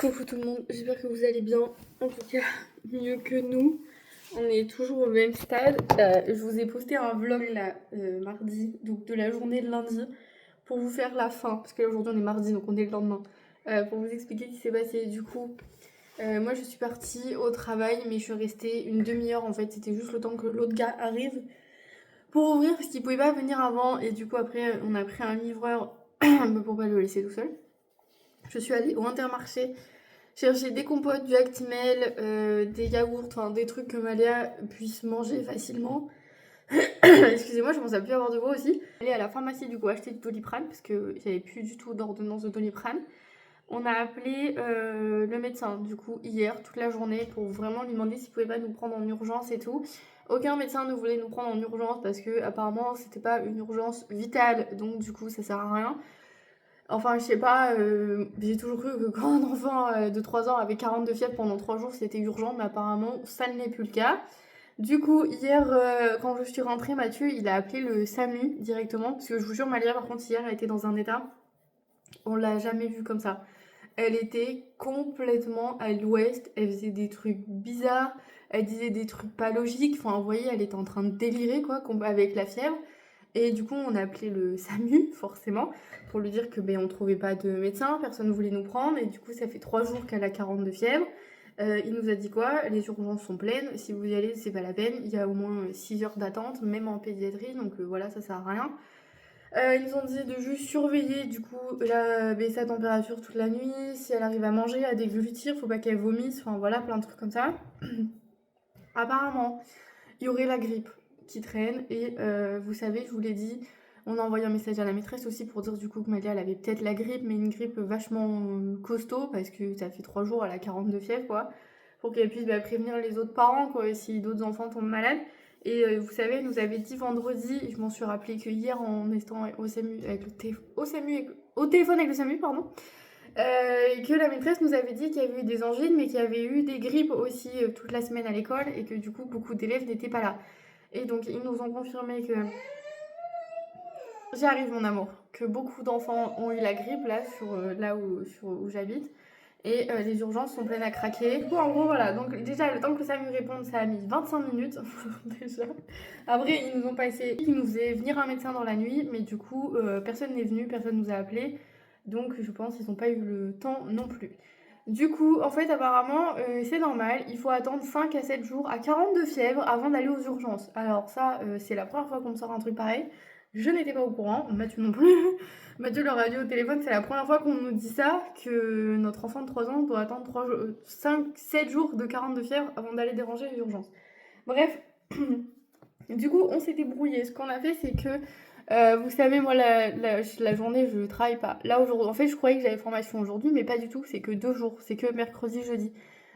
Coucou tout le monde, j'espère que vous allez bien, en tout cas mieux que nous. On est toujours au même stade. Je vous ai posté un vlog là, mardi, donc de la journée de lundi, pour vous faire la fin, parce que là aujourd'hui on est mardi, donc on est le lendemain, pour vous expliquer ce qui s'est passé. Du coup, moi je suis partie au travail, mais je suis restée une demi-heure en fait, c'était juste le temps que l'autre gars arrive pour ouvrir, parce qu'il pouvait pas venir avant, et du coup après on a pris un livreur pour pas le laisser tout seul. Je suis allée au Intermarché chercher des compotes, du Actimel, des yaourts, enfin des trucs que Maléa puisse manger facilement. Excusez-moi, je commence à plus avoir de voix aussi. Aller à la pharmacie du coup acheter du Doliprane parce que j'avais plus du tout d'ordonnance de Doliprane. On a appelé le médecin du coup hier toute la journée pour vraiment lui demander s'il pouvait pas nous prendre en urgence et tout. Aucun médecin ne voulait nous prendre en urgence parce que apparemment c'était pas une urgence vitale, donc du coup ça sert à rien. Enfin, je sais pas, j'ai toujours cru que quand un enfant de 3 ans avait 42 fièvres pendant 3 jours, c'était urgent, mais apparemment, ça ne l'est plus le cas. Du coup, hier, quand je suis rentrée, Mathieu, il a appelé le SAMU directement, parce que je vous jure, Malia, par contre, hier, elle était dans un état, on l'a jamais vue comme ça. Elle était complètement à l'ouest, elle faisait des trucs bizarres, elle disait des trucs pas logiques, enfin, vous voyez, elle était en train de délirer, quoi, avec la fièvre. Et du coup, on a appelé le SAMU, forcément, pour lui dire que on trouvait pas de médecin, personne ne voulait nous prendre. Et du coup, ça fait 3 jours qu'elle a 40 de fièvre. Il nous a dit quoi? Les urgences sont pleines. Si vous y allez, c'est pas la peine. Il y a au moins 6 heures d'attente, même en pédiatrie. Donc voilà, ça sert à rien. Ils nous ont dit de juste surveiller du coup sa température toute la nuit. Si elle arrive à manger, à déglutir, faut pas qu'elle vomisse. Enfin voilà, plein de trucs comme ça. Apparemment, il y aurait la grippe qui traîne et vous savez, je vous l'ai dit, on a envoyé un message à la maîtresse aussi pour dire du coup que Malia elle avait peut-être la grippe, mais une grippe vachement costaud parce que ça fait 3 jours, elle a 42 fièvres quoi, pour qu'elle puisse prévenir les autres parents quoi, si d'autres enfants tombent malades. Et vous savez, elle nous avait dit vendredi, et je m'en suis rappelé que hier en étant au SAMU, au téléphone avec le SAMU, pardon, et que la maîtresse nous avait dit qu'il y avait eu des angines, mais qu'il y avait eu des grippes aussi toute la semaine à l'école, et que du coup beaucoup d'élèves n'étaient pas là. Et donc ils nous ont confirmé que j'arrive mon amour, que beaucoup d'enfants ont eu la grippe là où j'habite. Et les urgences sont pleines à craquer. Du coup, en gros, voilà. Donc, déjà, le temps que ça me réponde, ça a mis 25 minutes. Déjà. Après, ils nous ont passé. Ils nous faisaient venir un médecin dans la nuit. Mais du coup, personne n'est venu, personne nous a appelé. Donc, je pense qu'ils n'ont pas eu le temps non plus. Du coup, en fait, apparemment, c'est normal. Il faut attendre 5 à 7 jours à 42 fièvres avant d'aller aux urgences. Alors, ça, c'est la première fois qu'on me sort un truc pareil. Je n'étais pas au courant. Mathieu non plus. Mathieu leur a dit au téléphone, c'est la première fois qu'on nous dit ça, que notre enfant de 3 ans doit attendre 5, 7 jours de 42 fièvre avant d'aller déranger les urgences. Bref, du coup, on s'est débrouillé. Ce qu'on a fait, c'est que, vous savez, moi, la journée, je travaille pas. Là, aujourd'hui, en fait, je croyais que j'avais formation aujourd'hui, mais pas du tout. C'est que 2 jours. C'est que mercredi, jeudi.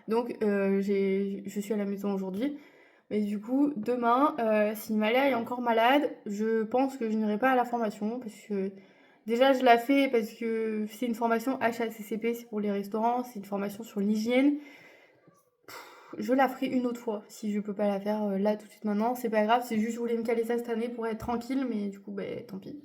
Donc, je suis à la maison aujourd'hui. Mais du coup, demain, si Malia est encore malade, je pense que je n'irai pas à la formation parce que déjà je la fais parce que c'est une formation HACCP, c'est pour les restaurants, c'est une formation sur l'hygiène. Je la ferai une autre fois si je peux pas la faire là tout de suite maintenant, c'est pas grave, c'est juste je voulais me caler ça cette année pour être tranquille, mais du coup, tant pis.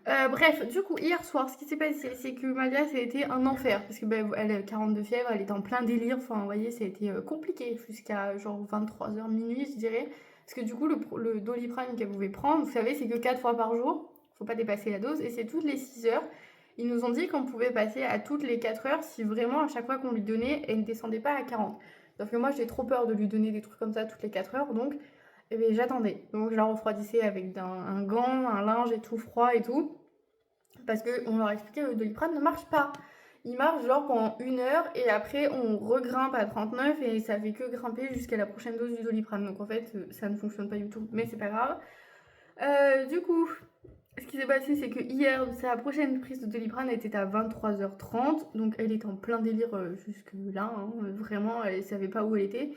Bref, du coup, hier soir, ce qui s'est passé, c'est que Malia, ça a été un enfer. Parce que elle a 42 fièvre, elle était en plein délire. Enfin, vous voyez, ça a été compliqué jusqu'à genre 23 h minuit, je dirais. Parce que du coup, le Doliprane qu'elle pouvait prendre, vous savez, c'est que 4 fois par jour. Faut pas dépasser la dose. Et c'est toutes les 6 heures. Ils nous ont dit qu'on pouvait passer à toutes les 4 heures si vraiment, à chaque fois qu'on lui donnait, elle ne descendait pas à 40. Sauf que moi, j'ai trop peur de lui donner des trucs comme ça toutes les 4 heures. Donc, eh bien, j'attendais. Donc, je la refroidissais avec un gant, un linge et tout froid et tout. Parce qu'on leur a expliqué que le Doliprane ne marche pas. Il marche genre pendant 1 heure et après on regrimpe à 39 et ça fait que grimper jusqu'à la prochaine dose du Doliprane. Donc en fait, ça ne fonctionne pas du tout, mais c'est pas grave. Du coup, ce qui s'est passé, c'est que hier, sa prochaine prise de Doliprane était à 23h30. Donc elle était en plein délire jusque là. Hein, vraiment, elle savait pas où elle était.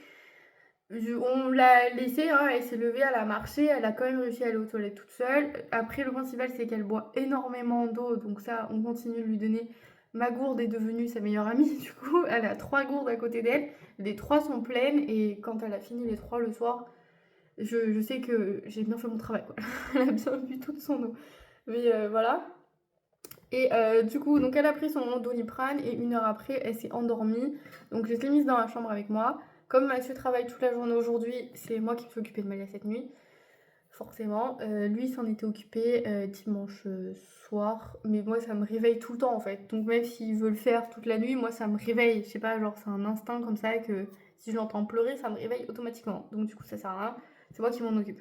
On l'a laissée, hein, elle s'est levée, elle a marché, elle a quand même réussi à aller aux toilettes toute seule. Après, le principal, c'est qu'elle boit énormément d'eau, donc ça, on continue de lui donner. Ma gourde est devenue sa meilleure amie, du coup, elle a 3 gourdes à côté d'elle. Les 3 sont pleines, et quand elle a fini les 3 le soir, je sais que j'ai bien fait mon travail, quoi. Elle a bien bu toute son eau. Mais voilà. Et du coup, donc elle a pris son Doliprane et 1 heure après, elle s'est endormie. Donc je l'ai mise dans la chambre avec moi. Comme Mathieu travaille toute la journée aujourd'hui, c'est moi qui me suis occupée de Malia cette nuit. Forcément. Lui s'en était occupé dimanche soir. Mais moi, ça me réveille tout le temps en fait. Donc même s'il veut le faire toute la nuit, moi, ça me réveille. Je sais pas, genre c'est un instinct comme ça que si je l'entends pleurer, ça me réveille automatiquement. Donc du coup, ça sert à rien. C'est moi qui m'en occupe.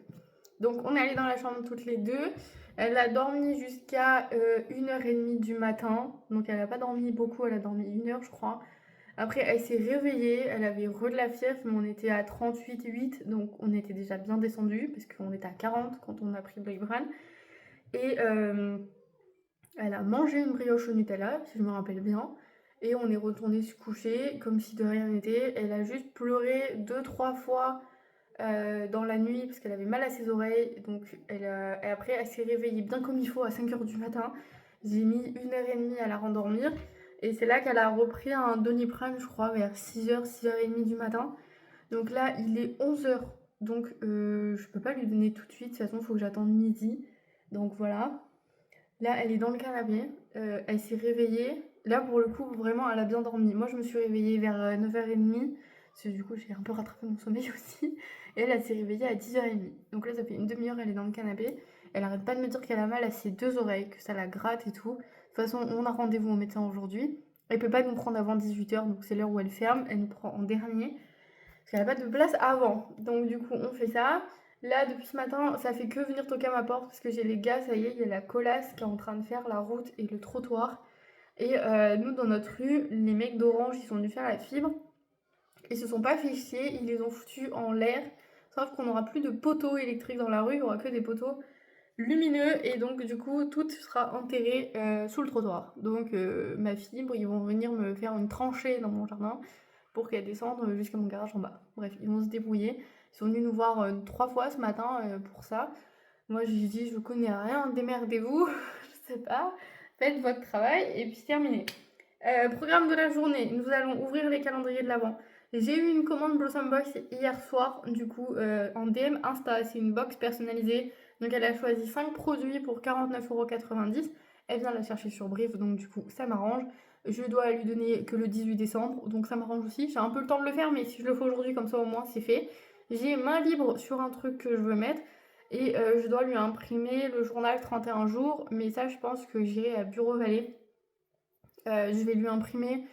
Donc on est allés dans la chambre toutes les deux. Elle a dormi jusqu'à 1h30 du matin. Donc elle n'a pas dormi beaucoup, elle a dormi 1 heure je crois. Après elle s'est réveillée, elle avait de la fièvre, mais on était à 38,8. Donc on était déjà bien descendu parce qu'on était à 40 quand on a pris le Doliprane. Et elle a mangé une brioche au Nutella, si je me rappelle bien. Et on est retourné se coucher comme si de rien n'était. Elle a juste pleuré 2-3 fois dans la nuit parce qu'elle avait mal à ses oreilles. Donc et après elle s'est réveillée bien comme il faut à 5 h du matin. J'ai mis 1 h 30 à la rendormir. Et c'est là qu'elle a repris un Doliprane, je crois, vers 6 h, 6 h 30 du matin. Donc là, il est 11 h. Donc je peux pas lui donner tout de suite. De toute façon, il faut que j'attende midi. Donc voilà. Là, elle est dans le canapé. Elle s'est réveillée. Là, pour le coup, vraiment, elle a bien dormi. Moi, je me suis réveillée vers 9 h 30. Parce que du coup, j'ai un peu rattrapé mon sommeil aussi. Et elle s'est réveillée à 10 h 30. Donc là, ça fait une demi-heure, elle est dans le canapé. Elle arrête pas de me dire qu'elle a mal à ses 2 oreilles, que ça la gratte et tout. De toute façon, on a rendez-vous au médecin aujourd'hui. Elle peut pas nous prendre avant 18 h, donc c'est l'heure où elle ferme. Elle nous prend en dernier. Parce qu'elle n'a pas de place avant. Donc du coup, on fait ça. Là, depuis ce matin, ça fait que venir toquer à ma porte parce que j'ai les gars, ça y est, il y a la colasse qui est en train de faire la route et le trottoir. Et nous, dans notre rue, les mecs d'Orange, ils sont venus faire la fibre. Ils se sont pas fait chier, ils les ont foutus en l'air. Sauf qu'on n'aura plus de poteaux électriques dans la rue, il n'y aura que des poteaux lumineux. Et donc, du coup, tout sera enterré sous le trottoir. Donc, ma fibre, ils vont venir me faire une tranchée dans mon jardin pour qu'elle descende jusqu'à mon garage en bas. Bref, ils vont se débrouiller. Ils sont venus nous voir 3 fois ce matin pour ça. Moi, j'ai dit, je connais rien, démerdez-vous, je sais pas, faites votre travail et puis terminé. Programme de la journée, nous allons ouvrir les calendriers de l'Avent. J'ai eu une commande Blossom Box hier soir, du coup, en DM Insta. C'est une box personnalisée. Donc, elle a choisi 5 produits pour 49,90 €. Elle vient la chercher sur Brive, donc du coup, ça m'arrange. Je dois lui donner que le 18 décembre, donc ça m'arrange aussi. J'ai un peu le temps de le faire, mais si je le fais aujourd'hui, comme ça au moins c'est fait. J'ai main libre sur un truc que je veux mettre. Et je dois lui imprimer le journal 31 jours. Mais ça, je pense que j'irai à Bureau Vallée. Je vais lui imprimer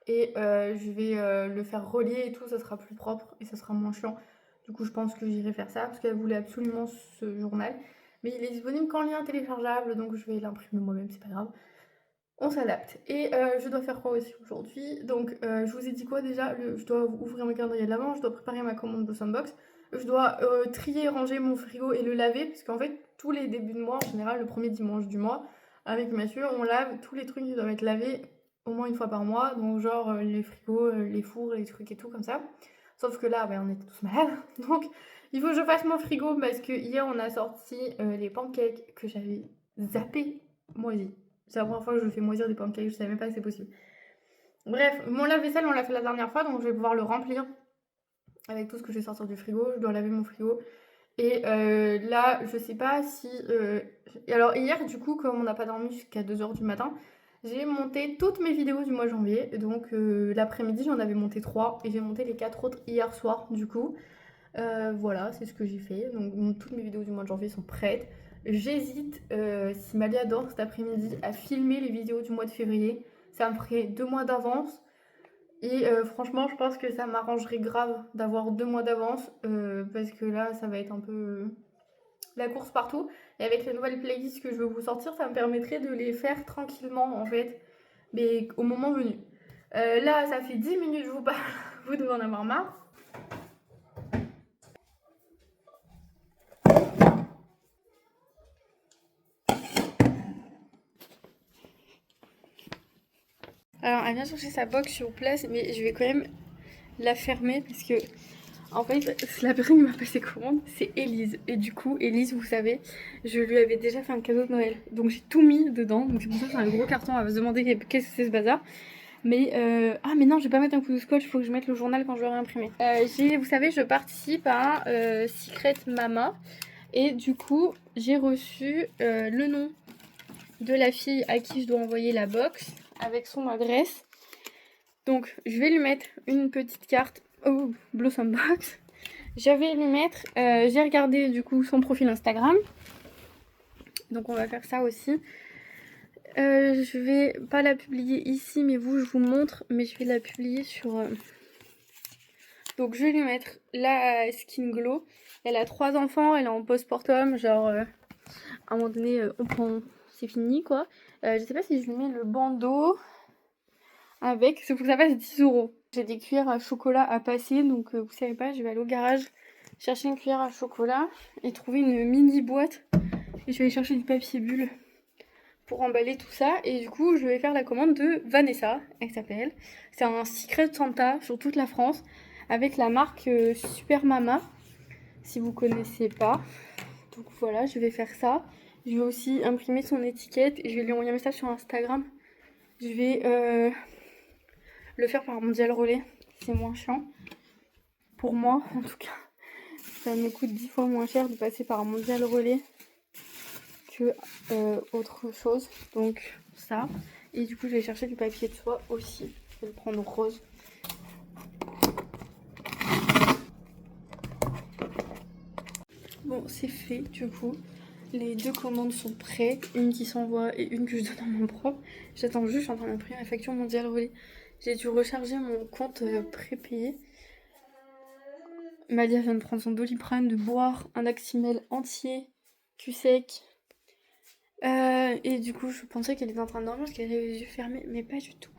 et je vais le faire relier et tout. Ça sera plus propre et ça sera moins chiant. Du coup, je pense que j'irai faire ça parce qu'elle voulait absolument ce journal. Mais il est disponible qu'en lien téléchargeable, donc je vais l'imprimer moi-même, c'est pas grave. On s'adapte. Et je dois faire quoi aussi aujourd'hui? Donc, je vous ai dit quoi déjà? Je dois ouvrir mon calendrier de l'Avent, je dois préparer ma commande de Sunbox. Je dois trier, ranger mon frigo et le laver, parce qu'en fait, tous les débuts de mois, en général, le premier dimanche du mois, avec Mathieu, on lave tous les trucs qui doivent être lavés au moins une fois par mois. Donc, genre les frigos, les fours, les trucs et tout comme ça. Sauf que là, on était tous malades. Donc, il faut que je fasse mon frigo, parce que hier, on a sorti les pancakes que j'avais zappé moisis. C'est la première fois que je fais moisir des pancakes, je savais même pas que c'est possible. Bref, mon lave-vaisselle, on l'a fait la dernière fois, donc je vais pouvoir le remplir avec tout ce que je vais sortir du frigo. Je dois laver mon frigo. Et là, je sais pas si... Alors hier, du coup, comme on n'a pas dormi jusqu'à 2 h du matin, j'ai monté toutes mes vidéos du mois de janvier. Donc l'après-midi, j'en avais monté 3 et j'ai monté les 4 autres hier soir, du coup. Voilà, c'est ce que j'ai fait. Donc toutes mes vidéos du mois de janvier sont prêtes. J'hésite, si Malia adore cet après-midi, à filmer les vidéos du mois de février. Ça me ferait 2 mois d'avance. Et franchement, je pense que ça m'arrangerait grave d'avoir 2 mois d'avance. Parce que là, ça va être un peu la course partout. Et avec les nouvelles playlists que je veux vous sortir, ça me permettrait de les faire tranquillement, en fait. Mais au moment venu. Là, ça fait 10 minutes que je vous parle. Vous devez en avoir marre. Alors, elle vient chercher sa box sur place, mais je vais quand même la fermer parce que, en fait, la personne qui m'a passé commande, c'est Elise. Et du coup, Elise, vous savez, je lui avais déjà fait un cadeau de Noël. Donc, j'ai tout mis dedans. Donc, c'est pour ça que c'est un gros carton. Elle va se demander qu'est-ce que c'est ce bazar. Mais, ah, mais non, je vais pas mettre un coup de scotch. Il faut que je mette le journal quand je l'aurai imprimé. Vous savez, je participe à Secret Mama. Et du coup, j'ai reçu le nom de la fille à qui je dois envoyer la box avec son adresse. Donc je vais lui mettre une petite carte au Blossom Box. Je vais lui mettre, j'ai regardé du coup son profil Instagram. Donc on va faire ça aussi. Je vais pas la publier ici, mais je vous montre. Mais je vais la publier sur... Donc je vais lui mettre la Skin Glow. Elle a 3 enfants, elle est en postpartum, genre à un moment donné on prend, c'est fini quoi. Je sais pas si je lui mets le bandeau avec, c'est pour que ça fasse 10 €. J'ai des cuillères à chocolat à passer, donc vous savez pas, je vais aller au garage chercher une cuillère à chocolat et trouver une mini boîte. Et je vais aller chercher du papier bulle pour emballer tout ça. Et du coup, je vais faire la commande de Vanessa, elle s'appelle. C'est un Secret Santa sur toute la France avec la marque Super Mama, si vous connaissez pas. Donc voilà, je vais faire ça. Je vais aussi imprimer son étiquette et je vais lui envoyer un message sur Instagram. Je vais le faire par Mondial Relais, c'est moins chiant. Pour moi, en tout cas. Ça me coûte 10 fois moins cher de passer par Mondial Relais que autre chose. Donc ça. Et du coup, je vais chercher du papier de soie aussi. Je vais le prendre rose. Bon, c'est fait du coup. Les 2 commandes sont prêtes. Une qui s'envoie et une que je donne en main propre. J'attends juste, je suis en train d'imprimer la facture Mondial Relais. J'ai dû recharger mon compte prépayé. Malia vient de prendre son Doliprane, de boire un Actimel entier, cul sec. Et du coup, je pensais qu'elle était en train de dormir parce qu'elle avait les yeux fermés, mais pas du tout.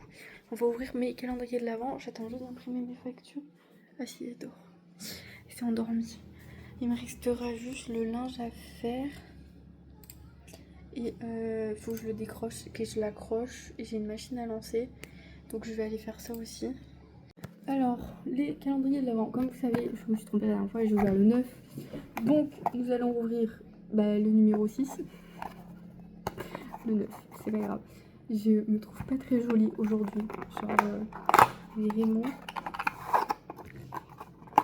On va ouvrir mes calendriers de l'avant. J'attends juste d'imprimer mes factures. Ah si, elle dort. Elle s'est endormie. Il me restera juste le linge à faire. Et faut que je le décroche, que je l'accroche. Et j'ai une machine à lancer. Donc je vais aller faire ça aussi. Alors, les calendriers de l'avant. Comme vous savez, je me suis trompée la dernière fois et j'ai ouvert le 9. Donc, nous allons ouvrir le numéro 6. Le 9, c'est pas grave. Je me trouve pas très jolie aujourd'hui. Genre, vraiment.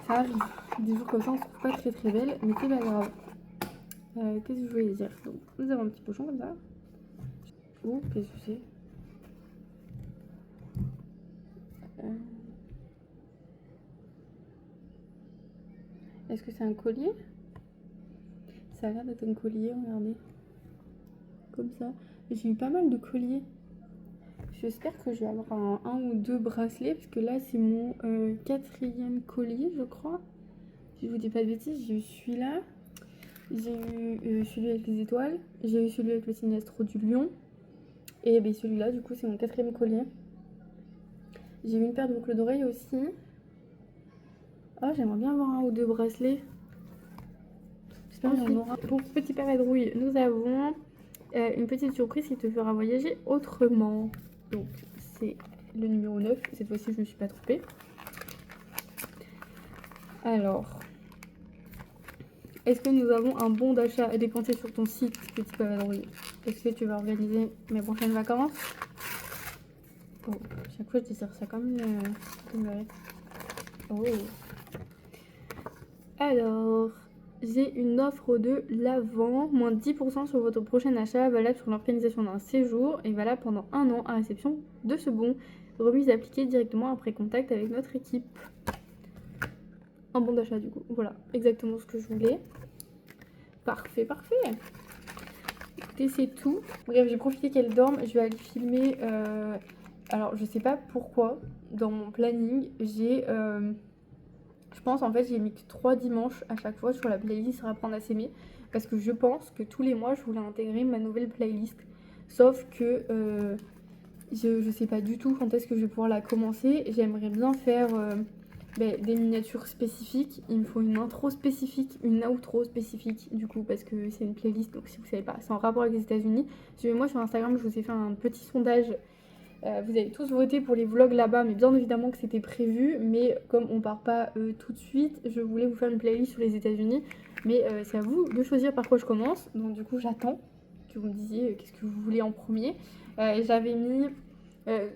Ça arrive. Des jours comme ça, on se trouve pas très très belle, mais c'est pas grave. Qu'est-ce que je voulais dire? Donc, nous avons un petit pochon comme ça. Oh, qu'est-ce que c'est? Est-ce que c'est un collier? Ça a l'air d'être un collier, regardez. Comme ça. J'ai eu pas mal de colliers. J'espère que je vais avoir un ou 2 bracelets, parce que là, c'est mon 4e collier, je crois. Si je vous dis pas de bêtises, j'ai eu celui-là. J'ai eu celui avec les étoiles. J'ai eu celui avec le signe astro du lion. Et ben, celui-là, du coup, c'est mon 4e collier. J'ai eu une paire de boucles d'oreilles aussi. Ah, j'aimerais bien avoir un ou 2 bracelets. J'espère qu'il y en aura. Pour Petit Paradrouille, nous avons une petite surprise qui te fera voyager autrement. Donc, c'est le numéro 9. Cette fois-ci, je ne me suis pas trompée. Alors, est-ce que nous avons un bon d'achat à dépenser sur ton site, Petit Paradrouille? Est-ce que tu vas organiser mes prochaines vacances? Oh, chaque fois, je dessert ça comme une... Oh. Alors, j'ai une offre de l'avant, moins 10% sur votre prochain achat, valable sur l'organisation d'un séjour et valable pendant 1 an à réception de ce bon. Remise appliquée directement après contact avec notre équipe. Un bon d'achat du coup, voilà, exactement ce que je voulais. Parfait, parfait. Écoutez, c'est tout. Bref, j'ai profité qu'elle dorme, je vais aller filmer. Alors, je sais pas pourquoi, dans mon planning, j'ai... je pense en fait j'ai mis 3 dimanches à chaque fois sur la playlist Apprendre à s'aimer parce que je pense que tous les mois je voulais intégrer ma nouvelle playlist. Sauf que je sais pas du tout quand est-ce que je vais pouvoir la commencer. J'aimerais bien faire des miniatures spécifiques. Il me faut une intro spécifique, une outro spécifique du coup parce que c'est une playlist. Donc si vous savez pas, c'est en rapport avec les États-Unis. Suivez-moi sur Instagram, je vous ai fait un petit sondage. Vous avez tous voté pour les vlogs là-bas, mais bien évidemment que c'était prévu. Mais comme on part pas tout de suite, je voulais vous faire une playlist sur les États-Unis. Mais c'est à vous de choisir par quoi je commence. Donc du coup, j'attends que vous me disiez qu'est-ce que vous voulez en premier. J'avais mis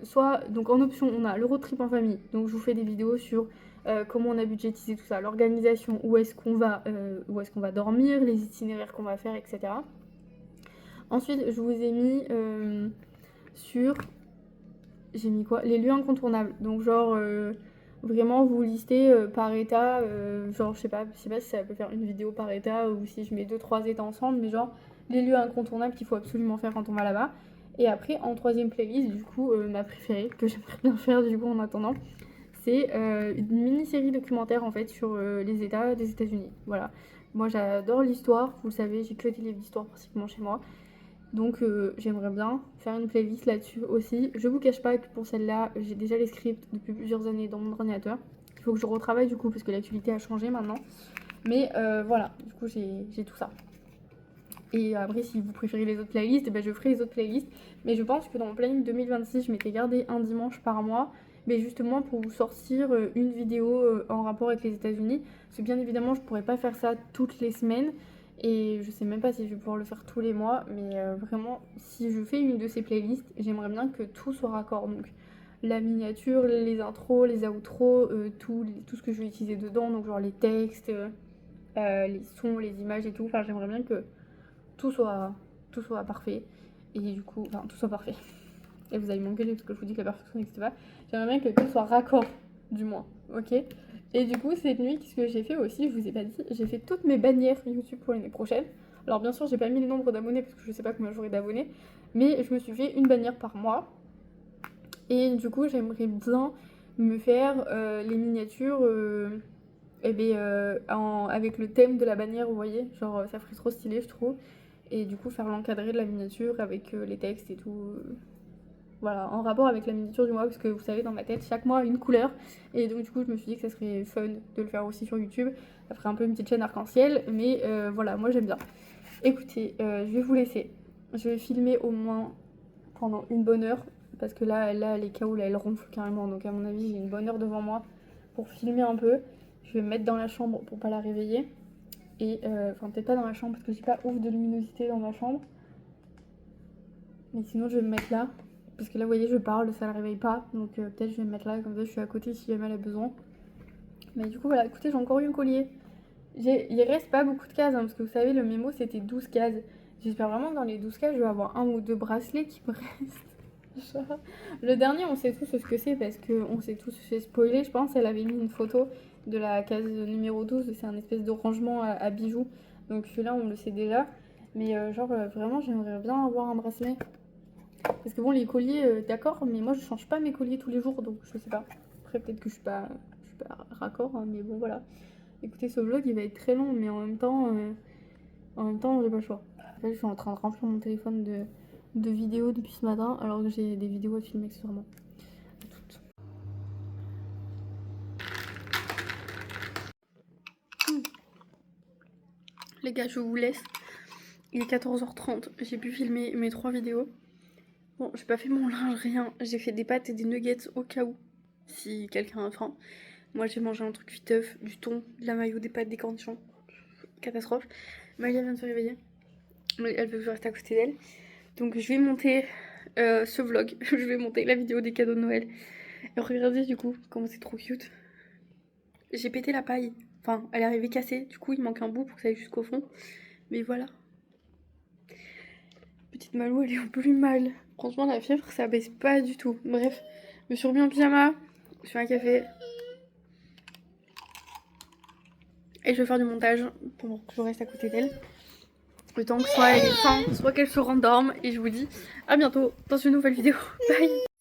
soit, donc en option, on a le road trip en famille. Donc je vous fais des vidéos sur comment on a budgétisé tout ça, l'organisation, où est-ce qu'on va dormir, les itinéraires qu'on va faire, etc. Ensuite, je vous ai mis sur... J'ai mis quoi? Les lieux incontournables. Donc genre, vraiment vous listez par état. Genre, je sais pas si ça peut faire une vidéo par état ou si je mets 2-3 états ensemble. Mais genre, les lieux incontournables qu'il faut absolument faire quand on va là-bas. Et après, en troisième playlist, du coup, ma préférée, que j'aimerais bien faire du coup en attendant, c'est une mini-série documentaire en fait sur les états des États-Unis. Voilà. Moi j'adore l'histoire, vous le savez, j'ai que des livres d'histoire pratiquement chez moi. Donc j'aimerais bien faire une playlist là-dessus aussi. Je vous cache pas que pour celle-là, j'ai déjà les scripts depuis plusieurs années dans mon ordinateur. Il faut que je retravaille du coup parce que l'actualité a changé maintenant. Mais voilà, du coup j'ai tout ça. Et après, si vous préférez les autres playlists, ben, je ferai les autres playlists. Mais je pense que dans mon planning 2026, je m'étais gardé un dimanche par mois. Mais justement pour vous sortir une vidéo en rapport avec les États-Unis. Parce que bien évidemment, je pourrais pas faire ça toutes les semaines. Et je sais même pas si je vais pouvoir le faire tous les mois. Mais vraiment, si je fais une de ces playlists, j'aimerais bien que tout soit raccord. Donc la miniature, les intros, les outros, tout ce que je vais utiliser dedans. Donc genre les textes, les sons, les images et tout. Enfin, j'aimerais bien que tout soit parfait. Et du coup, enfin, tout soit parfait. Et vous allez m'engueuler parce que je vous dis que la perfection n'existe pas. J'aimerais bien que tout soit raccord, du moins. Ok. Et du coup, cette nuit, qu'est-ce que j'ai fait aussi? Je vous ai pas dit. J'ai fait toutes mes bannières YouTube pour l'année prochaine. Alors, bien sûr, j'ai pas mis le nombre d'abonnés parce que je sais pas combien j'aurai d'abonnés. Mais je me suis fait une bannière par mois. Et du coup, j'aimerais bien me faire les miniatures. Avec le thème de la bannière, vous voyez, genre ça ferait trop stylé, je trouve. Et du coup, faire l'encadré de la miniature avec les textes et tout. Voilà, en rapport avec la miniature du mois, parce que vous savez, dans ma tête, chaque mois a une couleur. Et donc, du coup, je me suis dit que ça serait fun de le faire aussi sur YouTube. Ça ferait un peu une petite chaîne arc-en-ciel, mais voilà, moi j'aime bien. Écoutez, je vais vous laisser. Je vais filmer au moins pendant une bonne heure, parce que là les KO, là, elles ronflent carrément. Donc, à mon avis, j'ai une bonne heure devant moi pour filmer un peu. Je vais me mettre dans la chambre pour pas la réveiller. Et enfin, peut-être pas dans la chambre parce que j'ai pas ouf de luminosité dans ma chambre. Mais sinon, je vais me mettre là. Parce que là, vous voyez, je parle, ça la réveille pas. Donc peut-être je vais me mettre là, comme ça je suis à côté si jamais elle a besoin. Mais du coup, voilà, écoutez, j'ai encore eu un collier. Il reste pas beaucoup de cases, hein, parce que vous savez, le mémo c'était 12 cases. J'espère vraiment que dans les 12 cases, je vais avoir un ou deux bracelets qui me restent. Le dernier, on sait tous ce que c'est parce qu'on s'est tous fait spoiler. Je pense elle avait mis une photo de la case numéro 12. C'est un espèce de rangement à bijoux. Donc celui-là, on le sait déjà. Mais vraiment, j'aimerais bien avoir un bracelet. Parce que bon, les colliers, d'accord, mais moi je change pas mes colliers tous les jours, donc je sais pas. Après, peut-être que je suis pas raccord, hein, mais bon, voilà. Écoutez, ce vlog il va être très long, mais en même temps, j'ai pas le choix. Là, je suis en train de remplir mon téléphone de vidéos depuis ce matin, alors que j'ai des vidéos à filmer accessoirement. À toutes. Les gars, je vous laisse. Il est 14h30, j'ai pu filmer mes 3 vidéos. Bon, j'ai pas fait mon linge, rien. J'ai fait des pâtes et des nuggets au cas où, si quelqu'un a faim. Moi, j'ai mangé un truc viteuf, du thon, de la mayo, des pâtes, des cornichons. Catastrophe. Maïa vient de se réveiller. Mais elle veut que je reste à côté d'elle. Donc, je vais monter ce vlog. Je vais monter la vidéo des cadeaux de Noël. Et regardez, du coup, comment c'est trop cute. J'ai pété la paille. Enfin, elle est arrivée cassée. Du coup, il manque un bout pour que ça aille jusqu'au fond. Mais voilà. Petite Malou, elle est au plus mal. Franchement, la fièvre, ça baisse pas du tout. Bref, je me suis remis en pyjama. Je fais un café. Et je vais faire du montage pour que je reste à côté d'elle. Le temps que soit elle ait faim, soit qu'elle se rendorme. Et je vous dis à bientôt dans une nouvelle vidéo. Bye!